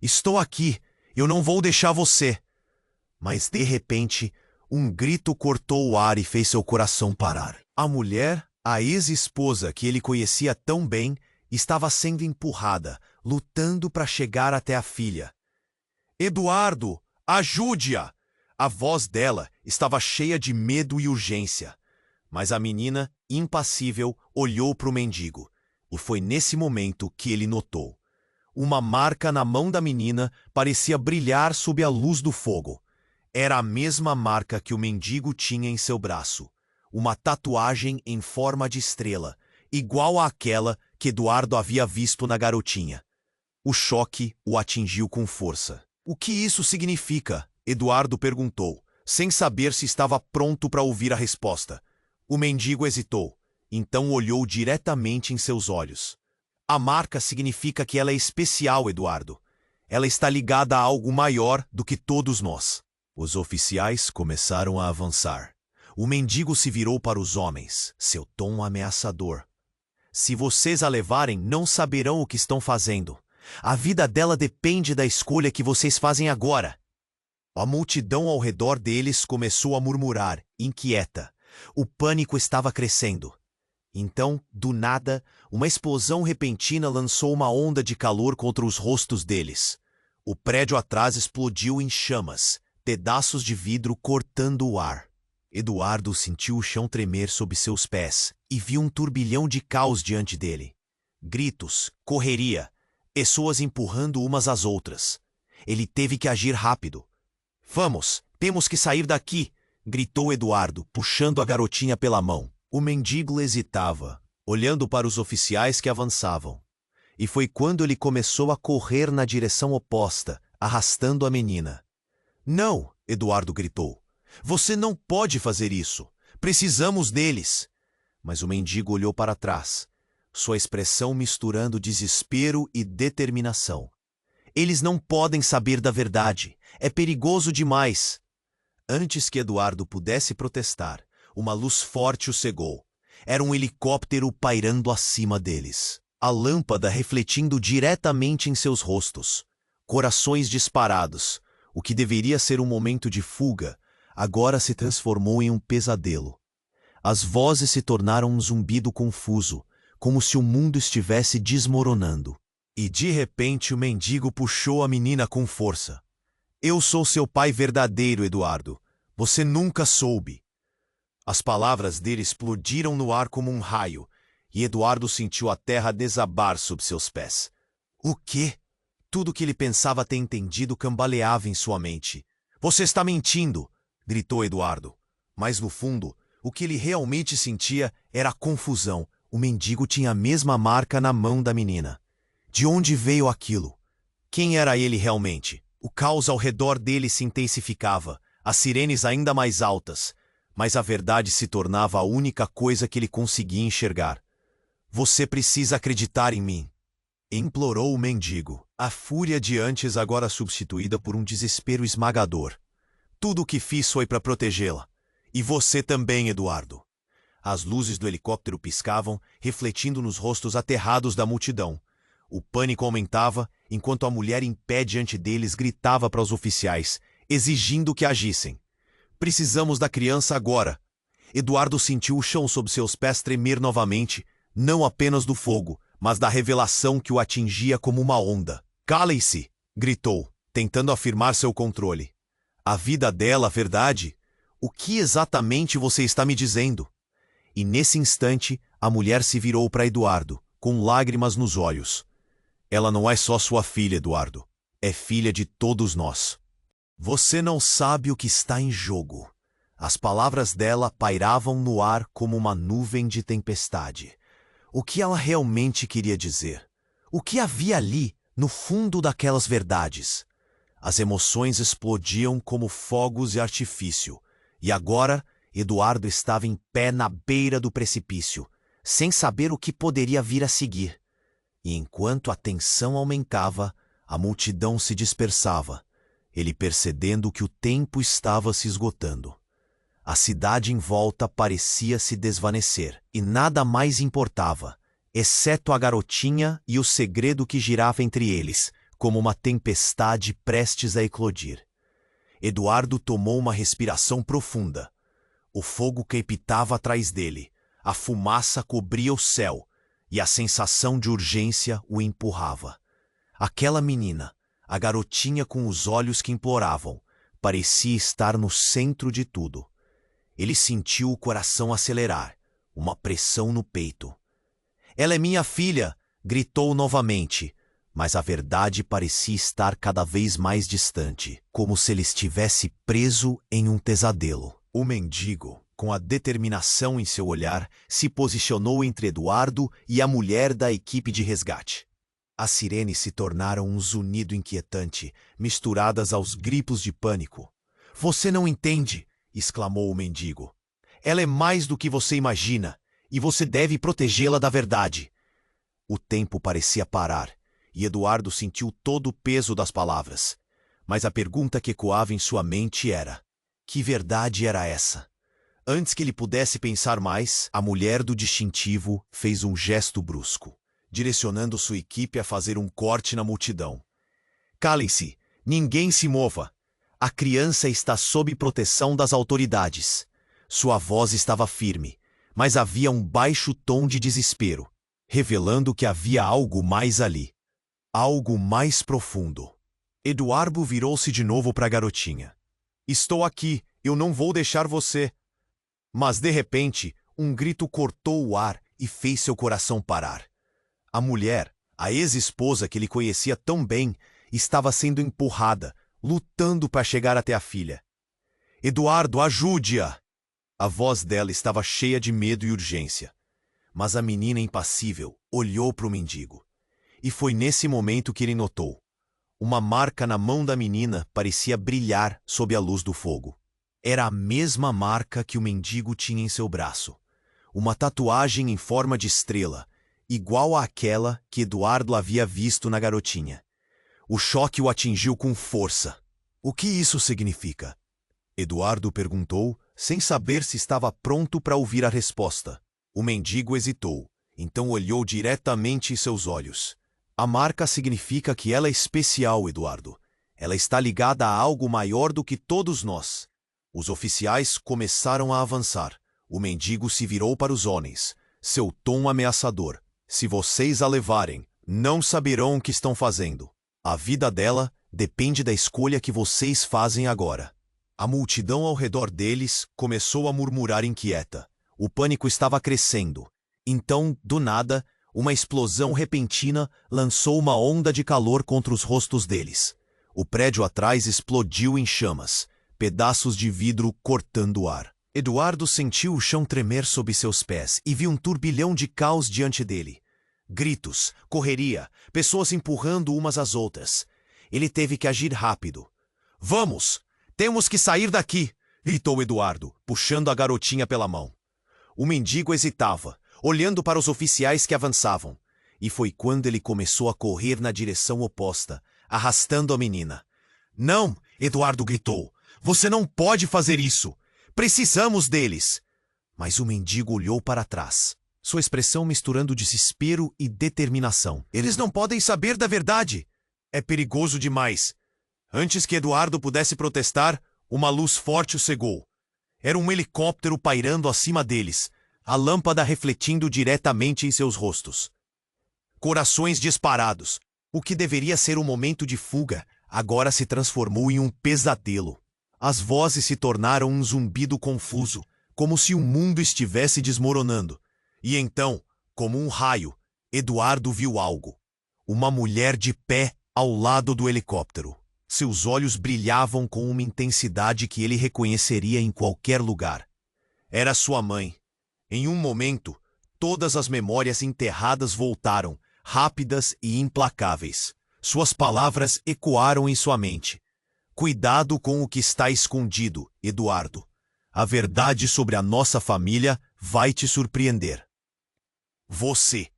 "Estou aqui, eu não vou deixar você." Mas, de repente, um grito cortou o ar e fez seu coração parar. A mulher, a ex-esposa que ele conhecia tão bem, estava sendo empurrada, lutando para chegar até a filha. "Eduardo, ajude-a!" A voz dela estava cheia de medo e urgência. Mas a menina, impassível, olhou para o mendigo. E foi nesse momento que ele notou. Uma marca na mão da menina parecia brilhar sob a luz do fogo. Era a mesma marca que o mendigo tinha em seu braço. Uma tatuagem em forma de estrela, igual àquela que Eduardo havia visto na garotinha. O choque o atingiu com força. "O que isso significa?" Eduardo perguntou, sem saber se estava pronto para ouvir a resposta. O mendigo hesitou, então olhou diretamente em seus olhos. "A marca significa que ela é especial, Eduardo. Ela está ligada a algo maior do que todos nós." Os oficiais começaram a avançar. O mendigo se virou para os homens, seu tom ameaçador. "Se vocês a levarem, não saberão o que estão fazendo. A vida dela depende da escolha que vocês fazem agora." A multidão ao redor deles começou a murmurar, inquieta. O pânico estava crescendo. Então, do nada, uma explosão repentina lançou uma onda de calor contra os rostos deles. O prédio atrás explodiu em chamas, pedaços de vidro cortando o ar. Eduardo sentiu o chão tremer sob seus pés e viu um turbilhão de caos diante dele. Gritos, correria, pessoas empurrando umas às outras. Ele teve que agir rápido. "Vamos, temos que sair daqui!" gritou Eduardo, puxando a garotinha pela mão. O mendigo hesitava, olhando para os oficiais que avançavam. E foi quando ele começou a correr na direção oposta, arrastando a menina. "Não!" Eduardo gritou. "Você não pode fazer isso! Precisamos deles!" Mas o mendigo olhou para trás, sua expressão misturando desespero e determinação. "Eles não podem saber da verdade! É perigoso demais!" Antes que Eduardo pudesse protestar, uma luz forte o cegou. Era um helicóptero pairando acima deles. A lâmpada refletindo diretamente em seus rostos. Corações disparados. O que deveria ser um momento de fuga, agora se transformou em um pesadelo. As vozes se tornaram um zumbido confuso, como se o mundo estivesse desmoronando. E de repente o mendigo puxou a menina com força. Eu sou seu pai verdadeiro, Eduardo. Você nunca soube. As palavras dele explodiram no ar como um raio, e Eduardo sentiu a terra desabar sob seus pés. O quê? Tudo o que ele pensava ter entendido cambaleava em sua mente. Você está mentindo! Gritou Eduardo. Mas no fundo, o que ele realmente sentia era confusão. O mendigo tinha a mesma marca na mão da menina. De onde veio aquilo? Quem era ele realmente? O caos ao redor dele se intensificava, as sirenes ainda mais altas, mas a verdade se tornava a única coisa que ele conseguia enxergar. Você precisa acreditar em mim, implorou o mendigo, a fúria de antes agora substituída por um desespero esmagador. Tudo o que fiz foi para protegê-la. E você também, Eduardo. As luzes do helicóptero piscavam, refletindo nos rostos aterrados da multidão. O pânico aumentava, enquanto a mulher em pé diante deles gritava para os oficiais, exigindo que agissem. Precisamos da criança agora. Eduardo sentiu o chão sob seus pés tremer novamente, não apenas do fogo, mas da revelação que o atingia como uma onda. Calem-se! Gritou, tentando afirmar seu controle. A vida dela, verdade? O que exatamente você está me dizendo? E nesse instante, a mulher se virou para Eduardo, com lágrimas nos olhos. Ela não é só sua filha, Eduardo. É filha de todos nós. Você não sabe o que está em jogo. As palavras dela pairavam no ar como uma nuvem de tempestade. O que ela realmente queria dizer? O que havia ali, no fundo daquelas verdades? As emoções explodiam como fogos de artifício. E agora, Eduardo estava em pé na beira do precipício, sem saber o que poderia vir a seguir. E enquanto a tensão aumentava, a multidão se dispersava, ele percebendo que o tempo estava se esgotando. A cidade em volta parecia se desvanecer, e nada mais importava, exceto a garotinha e o segredo que girava entre eles, como uma tempestade prestes a eclodir. Eduardo tomou uma respiração profunda. O fogo crepitava atrás dele, a fumaça cobria o céu, e a sensação de urgência o empurrava. Aquela menina, a garotinha com os olhos que imploravam, parecia estar no centro de tudo. Ele sentiu o coração acelerar, uma pressão no peito. Ela é minha filha! Gritou novamente, mas a verdade parecia estar cada vez mais distante, como se ele estivesse preso em um pesadelo. O mendigo, com a determinação em seu olhar, se posicionou entre Eduardo e a mulher da equipe de resgate. As sirenes se tornaram um zunido inquietante, misturadas aos gritos de pânico. Você não entende! Exclamou o mendigo. Ela é mais do que você imagina, e você deve protegê-la da verdade. O tempo parecia parar, e Eduardo sentiu todo o peso das palavras. Mas a pergunta que ecoava em sua mente era: que verdade era essa? Antes que ele pudesse pensar mais, a mulher do distintivo fez um gesto brusco, direcionando sua equipe a fazer um corte na multidão. Calem-se! Ninguém se mova! A criança está sob proteção das autoridades. Sua voz estava firme, mas havia um baixo tom de desespero, revelando que havia algo mais ali. Algo mais profundo. Eduardo virou-se de novo para a garotinha. Estou aqui, eu não vou deixar você. Mas de repente, um grito cortou o ar e fez seu coração parar. A mulher, a ex-esposa que ele conhecia tão bem, estava sendo empurrada, lutando para chegar até a filha. Eduardo, ajude-a! A voz dela estava cheia de medo e urgência. Mas a menina impassível olhou para o mendigo. E foi nesse momento que ele notou. Uma marca na mão da menina parecia brilhar sob a luz do fogo. Era a mesma marca que o mendigo tinha em seu braço. Uma tatuagem em forma de estrela, igual àquela que Eduardo havia visto na garotinha. O choque o atingiu com força. O que isso significa? Eduardo perguntou, sem saber se estava pronto para ouvir a resposta. O mendigo hesitou, então olhou diretamente em seus olhos. A marca significa que ela é especial, Eduardo. Ela está ligada a algo maior do que todos nós. Os oficiais começaram a avançar. O mendigo se virou para os homens, seu tom ameaçador. Se vocês a levarem, não saberão o que estão fazendo. A vida dela depende da escolha que vocês fazem agora. A multidão ao redor deles começou a murmurar inquieta. O pânico estava crescendo. Então, do nada, uma explosão repentina lançou uma onda de calor contra os rostos deles. O prédio atrás explodiu em chamas, pedaços de vidro cortando o ar. Eduardo sentiu o chão tremer sob seus pés e viu um turbilhão de caos diante dele. Gritos, correria, pessoas empurrando umas às outras. Ele teve que agir rápido. "Vamos! Temos que sair daqui!" gritou Eduardo, puxando a garotinha pela mão. O mendigo hesitava, olhando para os oficiais que avançavam. E foi quando ele começou a correr na direção oposta, arrastando a menina. "Não!" Eduardo gritou. "Você não pode fazer isso! Precisamos deles!" Mas o mendigo olhou para trás, sua expressão misturando desespero e determinação. "Eles não podem saber da verdade! É perigoso demais!" Antes que Eduardo pudesse protestar, uma luz forte o cegou. Era um helicóptero pairando acima deles, a lâmpada refletindo diretamente em seus rostos. Corações disparados. O que deveria ser um momento de fuga, agora se transformou em um pesadelo. As vozes se tornaram um zumbido confuso, como se o mundo estivesse desmoronando. E então, como um raio, Eduardo viu algo. Uma mulher de pé ao lado do helicóptero. Seus olhos brilhavam com uma intensidade que ele reconheceria em qualquer lugar. Era sua mãe. Em um momento, todas as memórias enterradas voltaram, rápidas e implacáveis. Suas palavras ecoaram em sua mente. "Cuidado com o que está escondido, Eduardo. A verdade sobre a nossa família vai te surpreender." "Você!"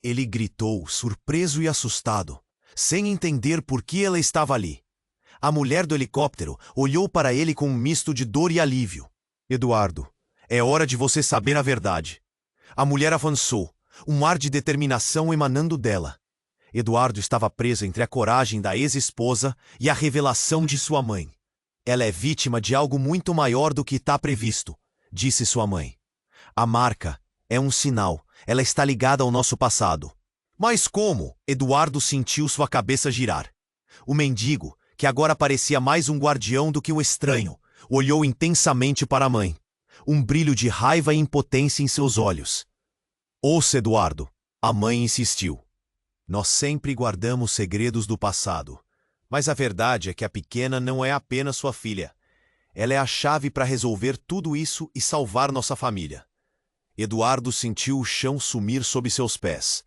Ele gritou, surpreso e assustado, sem entender por que ela estava ali. A mulher do helicóptero olhou para ele com um misto de dor e alívio. "Eduardo, é hora de você saber a verdade." A mulher avançou, um ar de determinação emanando dela. Eduardo estava preso entre a coragem da ex-esposa e a revelação de sua mãe. "Ela é vítima de algo muito maior do que está previsto", disse sua mãe. "A marca é um sinal. Ela está ligada ao nosso passado." "Mas como?" Eduardo sentiu sua cabeça girar. O mendigo, que agora parecia mais um guardião do que um estranho, olhou intensamente para a mãe. Um brilho de raiva e impotência em seus olhos. "Ouça, Eduardo." A mãe insistiu. "Nós sempre guardamos segredos do passado. Mas a verdade é que a pequena não é apenas sua filha. Ela é a chave para resolver tudo isso e salvar nossa família." Eduardo sentiu o chão sumir sob seus pés.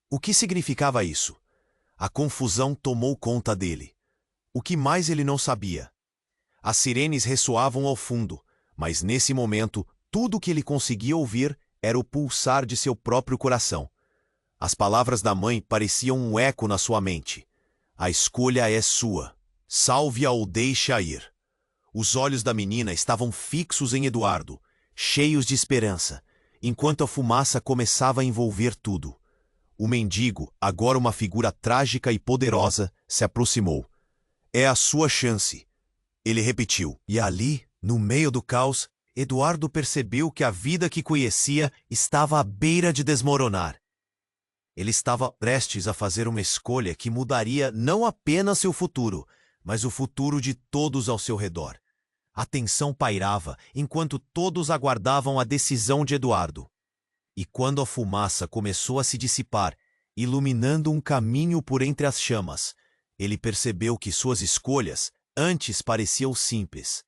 O que significava isso? A confusão tomou conta dele. O que mais ele não sabia? As sirenes ressoavam ao fundo, mas nesse momento, tudo o que ele conseguia ouvir era o pulsar de seu próprio coração. As palavras da mãe pareciam um eco na sua mente. "A escolha é sua. Salve-a ou deixe-a ir." Os olhos da menina estavam fixos em Eduardo, cheios de esperança, enquanto a fumaça começava a envolver tudo. O mendigo, agora uma figura trágica e poderosa, se aproximou. "É a sua chance." Ele repetiu. E ali, no meio do caos, Eduardo percebeu que a vida que conhecia estava à beira de desmoronar. Ele estava prestes a fazer uma escolha que mudaria não apenas seu futuro, mas o futuro de todos ao seu redor. A tensão pairava enquanto todos aguardavam a decisão de Eduardo. E quando a fumaça começou a se dissipar, iluminando um caminho por entre as chamas, ele percebeu que suas escolhas antes pareciam simples.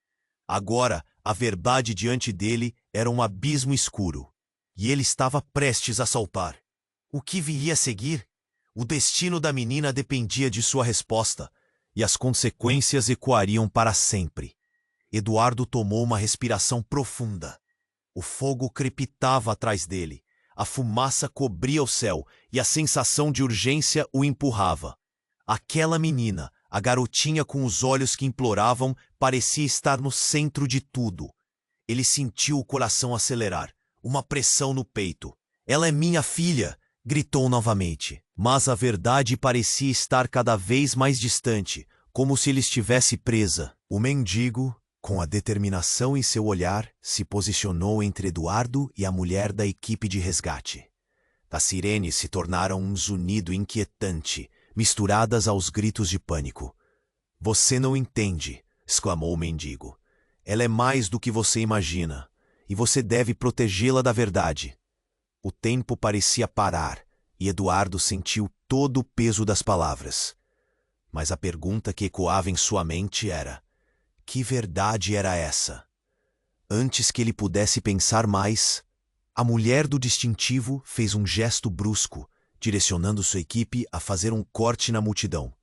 Agora, a verdade diante dele era um abismo escuro. E ele estava prestes a saltar. O que viria a seguir? O destino da menina dependia de sua resposta, e as consequências ecoariam para sempre. Eduardo tomou uma respiração profunda. O fogo crepitava atrás dele, a fumaça cobria o céu e a sensação de urgência o empurrava. Aquela menina, a garotinha com os olhos que imploravam, parecia estar no centro de tudo. Ele sentiu o coração acelerar, uma pressão no peito. "Ela é minha filha!" gritou novamente. Mas a verdade parecia estar cada vez mais distante, como se ele estivesse presa. O mendigo, Com a determinação em seu olhar, se posicionou entre Eduardo e a mulher da equipe de resgate. As sirenes se tornaram um zunido inquietante, misturadas aos gritos de pânico. "Você não entende", exclamou o mendigo. "Ela é mais do que você imagina, e você deve protegê-la da verdade." O tempo parecia parar, e Eduardo sentiu todo o peso das palavras. Mas a pergunta que ecoava em sua mente era: que verdade era essa? Antes que ele pudesse pensar mais, a mulher do distintivo fez um gesto brusco, direcionando sua equipe a fazer um corte na multidão.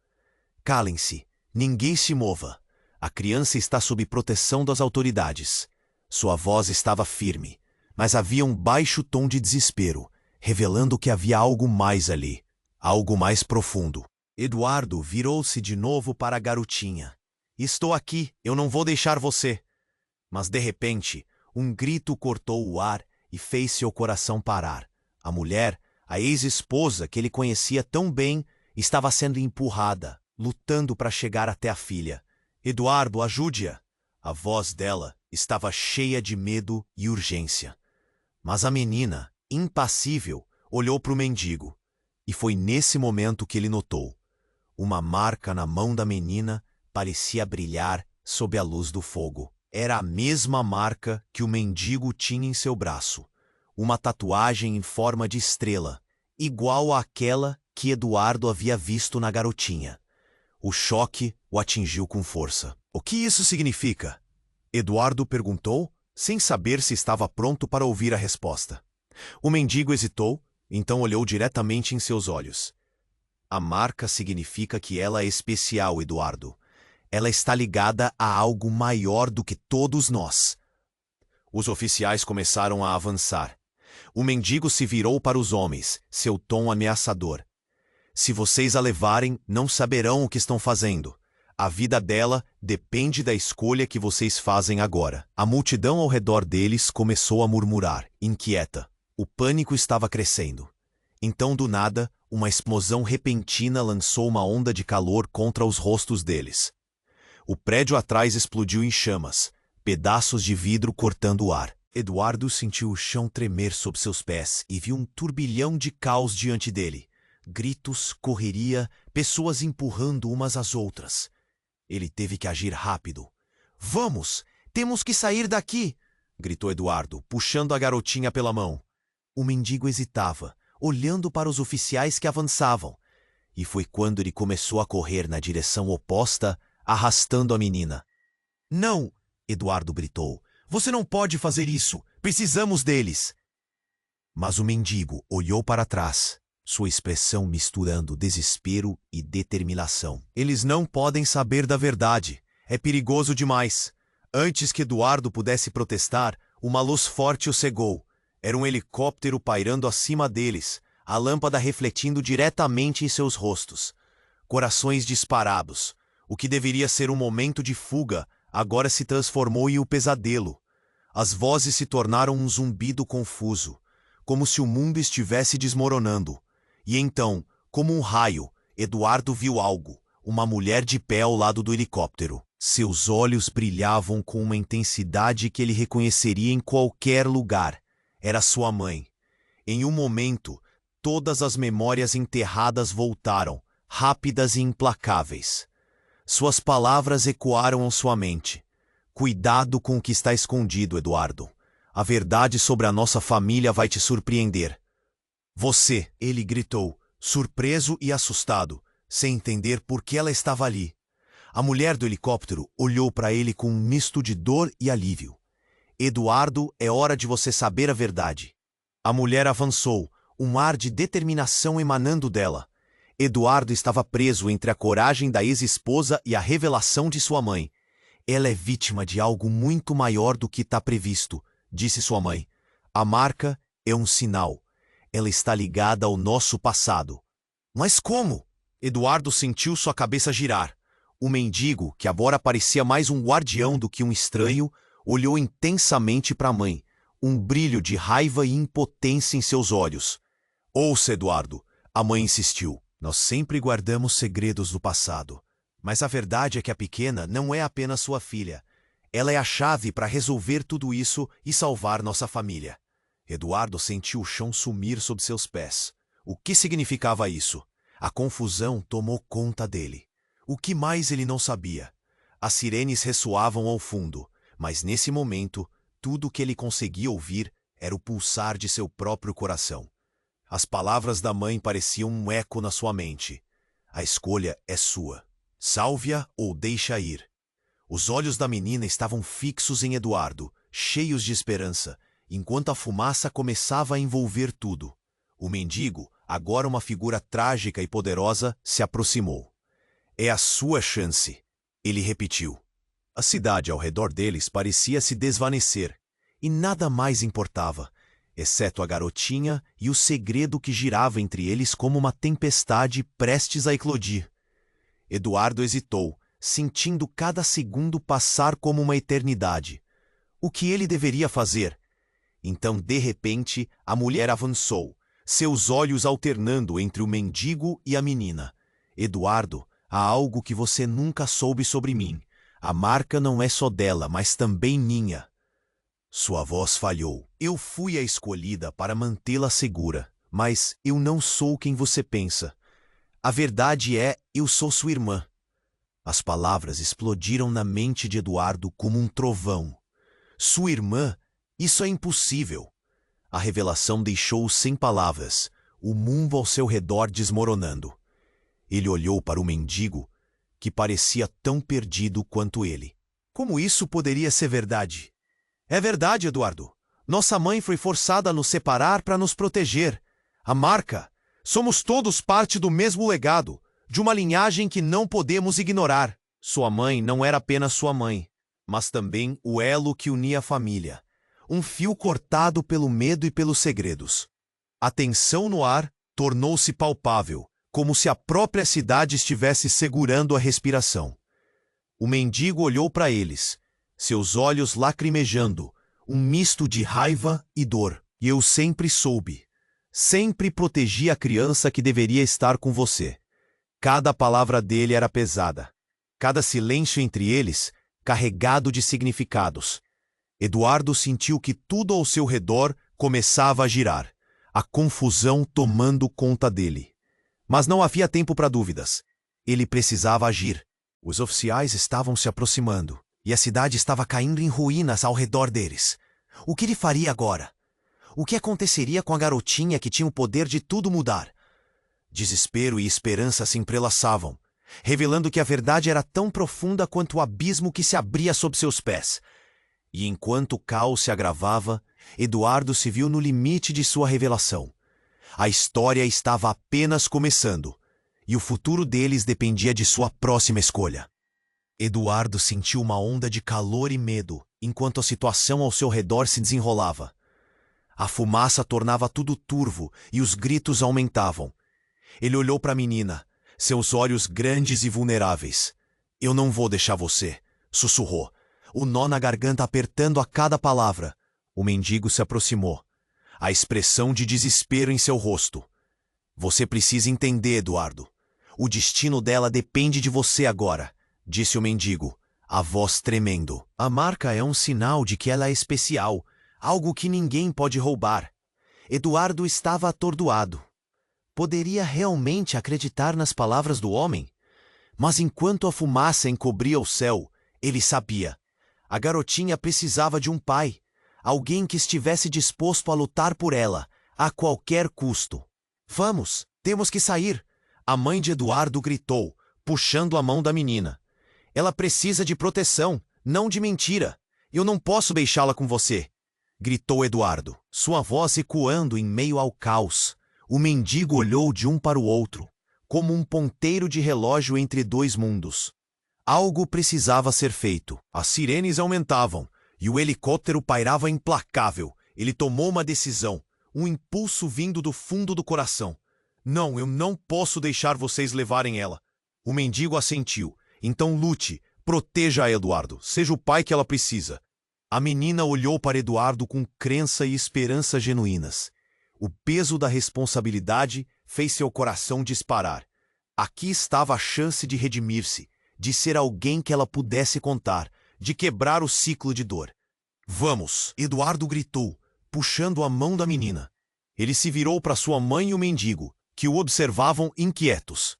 "Calem-se, ninguém se mova. A criança está sob proteção das autoridades." Sua voz estava firme, mas havia um baixo tom de desespero, revelando que havia algo mais ali, algo mais profundo. Eduardo virou-se de novo para a garotinha. "Estou aqui, eu não vou deixar você." Mas de repente, um grito cortou o ar e fez seu coração parar. A mulher, a ex-esposa que ele conhecia tão bem, estava sendo empurrada, lutando para chegar até a filha. "Eduardo, ajude-a!" A voz dela estava cheia de medo e urgência. Mas a menina, impassível, olhou para o mendigo. E foi nesse momento que ele notou. Uma marca na mão da menina parecia brilhar sob a luz do fogo. Era a mesma marca que o mendigo tinha em seu braço. Uma tatuagem em forma de estrela, igual àquela que Eduardo havia visto na garotinha. O choque o atingiu com força. "O que isso significa?" Eduardo perguntou, sem saber se estava pronto para ouvir a resposta. O mendigo hesitou, então olhou diretamente em seus olhos. "A marca significa que ela é especial, Eduardo. Ela está ligada a algo maior do que todos nós." Os oficiais começaram a avançar. O mendigo se virou para os homens, seu tom ameaçador. "Se vocês a levarem, não saberão o que estão fazendo. A vida dela depende da escolha que vocês fazem agora." A multidão ao redor deles começou a murmurar, inquieta. O pânico estava crescendo. Então, do nada, uma explosão repentina lançou uma onda de calor contra os rostos deles. O prédio atrás explodiu em chamas, pedaços de vidro cortando o ar. Eduardo sentiu o chão tremer sob seus pés e viu um turbilhão de caos diante dele. Gritos, correria, pessoas empurrando umas às outras. Ele teve que agir rápido. "Vamos! Temos que sair daqui!" gritou Eduardo, puxando a garotinha pela mão. O mendigo hesitava, olhando para os oficiais que avançavam. E foi quando ele começou a correr na direção oposta, arrastando a menina. "Não!" Eduardo gritou. "Você não pode fazer isso! Precisamos deles!" Mas o mendigo olhou para trás, sua expressão misturando desespero e determinação. "Eles não podem saber da verdade. É perigoso demais." Antes que Eduardo pudesse protestar, uma luz forte o cegou. Era um helicóptero pairando acima deles, a lâmpada refletindo diretamente em seus rostos. Corações disparados. O que deveria ser um momento de fuga, agora se transformou em um pesadelo. As vozes se tornaram um zumbido confuso, como se o mundo estivesse desmoronando. E então, como um raio, Eduardo viu algo, uma mulher de pé ao lado do helicóptero. Seus olhos brilhavam com uma intensidade que ele reconheceria em qualquer lugar. Era sua mãe. Em um momento, todas as memórias enterradas voltaram, rápidas e implacáveis. Suas palavras ecoaram em sua mente. "Cuidado com o que está escondido, Eduardo. A verdade sobre a nossa família vai te surpreender." "Você!" ele gritou, surpreso e assustado, sem entender por que ela estava ali. A mulher do helicóptero olhou para ele com um misto de dor e alívio. "Eduardo, é hora de você saber a verdade." A mulher avançou, um ar de determinação emanando dela. Eduardo estava preso entre a coragem da ex-esposa e a revelação de sua mãe. "Ela é vítima de algo muito maior do que está previsto", disse sua mãe. "A marca é um sinal. Ela está ligada ao nosso passado." "Mas como?" Eduardo sentiu sua cabeça girar. O mendigo, que agora parecia mais um guardião do que um estranho, olhou intensamente para a mãe, um brilho de raiva e impotência em seus olhos. "Ouça, Eduardo", a mãe insistiu. "Nós sempre guardamos segredos do passado. Mas a verdade é que a pequena não é apenas sua filha. Ela é a chave para resolver tudo isso e salvar nossa família. Eduardo sentiu o chão sumir sob seus pés. O que significava isso? A confusão tomou conta dele. O que mais ele não sabia? As sirenes ressoavam ao fundo, mas nesse momento, tudo o que ele conseguia ouvir era o pulsar de seu próprio coração. As palavras da mãe pareciam um eco na sua mente. A escolha é sua. Salve-a ou deixa ir. Os olhos da menina estavam fixos em Eduardo, cheios de esperança, enquanto a fumaça começava a envolver tudo. O mendigo, agora uma figura trágica e poderosa, se aproximou. É a sua chance, ele repetiu. A cidade ao redor deles parecia se desvanecer, e nada mais importava, exceto a garotinha e o segredo que girava entre eles como uma tempestade prestes a eclodir. Eduardo hesitou, sentindo cada segundo passar como uma eternidade. O que ele deveria fazer? Então, de repente, a mulher avançou, seus olhos alternando entre o mendigo e a menina. Eduardo, há algo que você nunca soube sobre mim. A marca não é só dela, mas também minha. Sua voz falhou. Eu fui a escolhida para mantê-la segura, mas eu não sou quem você pensa. A verdade é, eu sou sua irmã. As palavras explodiram na mente de Eduardo como um trovão. Sua irmã? Isso é impossível. A revelação deixou-o sem palavras, o mundo ao seu redor desmoronando. Ele olhou para o mendigo, que parecia tão perdido quanto ele. Como isso poderia ser verdade? É verdade, Eduardo. Nossa mãe foi forçada a nos separar para nos proteger. A marca. Somos todos parte do mesmo legado, de uma linhagem que não podemos ignorar. Sua mãe não era apenas sua mãe, mas também o elo que unia a família. Um fio cortado pelo medo e pelos segredos. A tensão no ar tornou-se palpável, como se a própria cidade estivesse segurando a respiração. O mendigo olhou para eles, seus olhos lacrimejando, um misto de raiva e dor. E eu sempre soube. Sempre protegi a criança que deveria estar com você. Cada palavra dele era pesada. Cada silêncio entre eles, carregado de significados. Eduardo sentiu que tudo ao seu redor começava a girar, a confusão tomando conta dele. Mas não havia tempo para dúvidas. Ele precisava agir. Os oficiais estavam se aproximando, e a cidade estava caindo em ruínas ao redor deles. O que ele faria agora? O que aconteceria com a garotinha que tinha o poder de tudo mudar? Desespero e esperança se entrelaçavam, revelando que a verdade era tão profunda quanto o abismo que se abria sob seus pés. E enquanto o caos se agravava, Eduardo se viu no limite de sua revelação. A história estava apenas começando, e o futuro deles dependia de sua próxima escolha. Eduardo sentiu uma onda de calor e medo, enquanto a situação ao seu redor se desenrolava. A fumaça tornava tudo turvo e os gritos aumentavam. Ele olhou para a menina, seus olhos grandes e vulneráveis. Eu não vou deixar você, sussurrou, o nó na garganta apertando a cada palavra. O mendigo se aproximou, a expressão de desespero em seu rosto. Você precisa entender, Eduardo. O destino dela depende de você agora, disse o mendigo, a voz tremendo. A marca é um sinal de que ela é especial, algo que ninguém pode roubar. Eduardo estava atordoado. Poderia realmente acreditar nas palavras do homem? Mas enquanto a fumaça encobria o céu, ele sabia. A garotinha precisava de um pai, alguém que estivesse disposto a lutar por ela, a qualquer custo. Vamos, temos que sair, a mãe de Eduardo gritou, puxando a mão da menina. Ela precisa de proteção, não de mentira. Eu não posso deixá-la com você, gritou Eduardo, sua voz ecoando em meio ao caos. O mendigo olhou de um para o outro, como um ponteiro de relógio entre dois mundos. Algo precisava ser feito. As sirenes aumentavam, e o helicóptero pairava implacável. Ele tomou uma decisão, um impulso vindo do fundo do coração. Não, eu não posso deixar vocês levarem ela. O mendigo assentiu. Então lute, proteja a Eduardo, seja o pai que ela precisa. A menina olhou para Eduardo com crença e esperança genuínas. O peso da responsabilidade fez seu coração disparar. Aqui estava a chance de redimir-se, de ser alguém que ela pudesse contar, de quebrar o ciclo de dor. Vamos! Eduardo gritou, puxando a mão da menina. Ele se virou para sua mãe e o mendigo, que o observavam inquietos.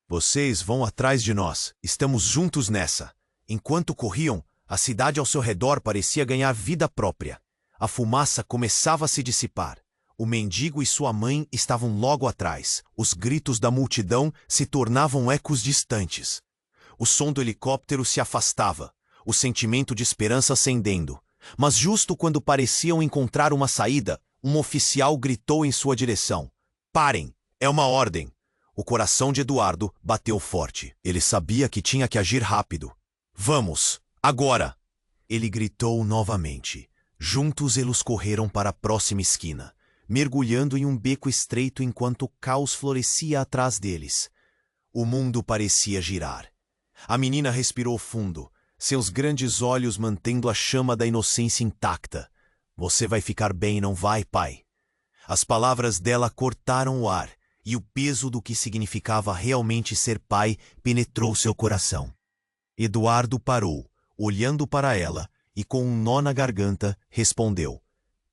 Vocês vão atrás de nós, estamos juntos nessa. Enquanto corriam, a cidade ao seu redor parecia ganhar vida própria. A fumaça começava a se dissipar. O mendigo e sua mãe estavam logo atrás. Os gritos da multidão se tornavam ecos distantes. O som do helicóptero se afastava, o sentimento de esperança acendendo. Mas justo quando pareciam encontrar uma saída, um oficial gritou em sua direção. Parem! É uma ordem! O coração de Eduardo bateu forte. Ele sabia que tinha que agir rápido. Vamos! Agora! Ele gritou novamente. Juntos eles correram para a próxima esquina, mergulhando em um beco estreito enquanto o caos florescia atrás deles. O mundo parecia girar. A menina respirou fundo, seus grandes olhos mantendo a chama da inocência intacta. Você vai ficar bem, não vai, pai? As palavras dela cortaram o ar, e o peso do que significava realmente ser pai penetrou seu coração. Eduardo parou, olhando para ela, e com um nó na garganta, respondeu: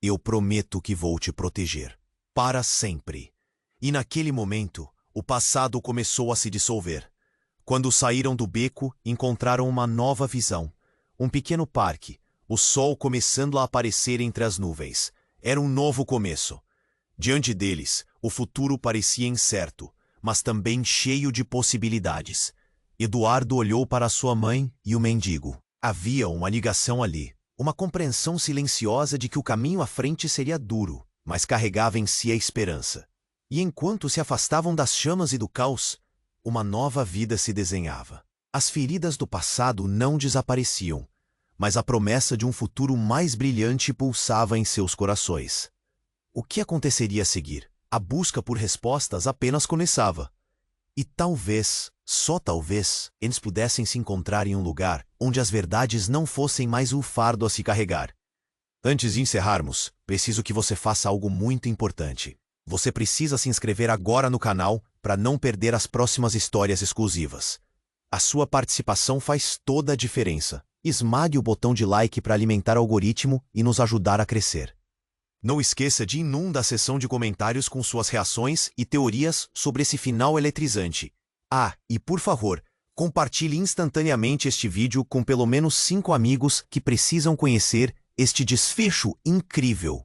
Eu prometo que vou te proteger. Para sempre. E naquele momento, o passado começou a se dissolver. Quando saíram do beco, encontraram uma nova visão. Um pequeno parque, o sol começando a aparecer entre as nuvens. Era um novo começo. Diante deles, o futuro parecia incerto, mas também cheio de possibilidades. Eduardo olhou para sua mãe e o mendigo. Havia uma ligação ali, uma compreensão silenciosa de que o caminho à frente seria duro, mas carregava em si a esperança. E enquanto se afastavam das chamas e do caos, uma nova vida se desenhava. As feridas do passado não desapareciam, mas a promessa de um futuro mais brilhante pulsava em seus corações. O que aconteceria a seguir? A busca por respostas apenas começava. E talvez, só talvez, eles pudessem se encontrar em um lugar onde as verdades não fossem mais o fardo a se carregar. Antes de encerrarmos, preciso que você faça algo muito importante. Você precisa se inscrever agora no canal para não perder as próximas histórias exclusivas. A sua participação faz toda a diferença. Esmague o botão de like para alimentar o algoritmo e nos ajudar a crescer. Não esqueça de inundar a seção de comentários com suas reações e teorias sobre esse final eletrizante. Ah, e por favor, compartilhe instantaneamente este vídeo com pelo menos 5 amigos que precisam conhecer este desfecho incrível.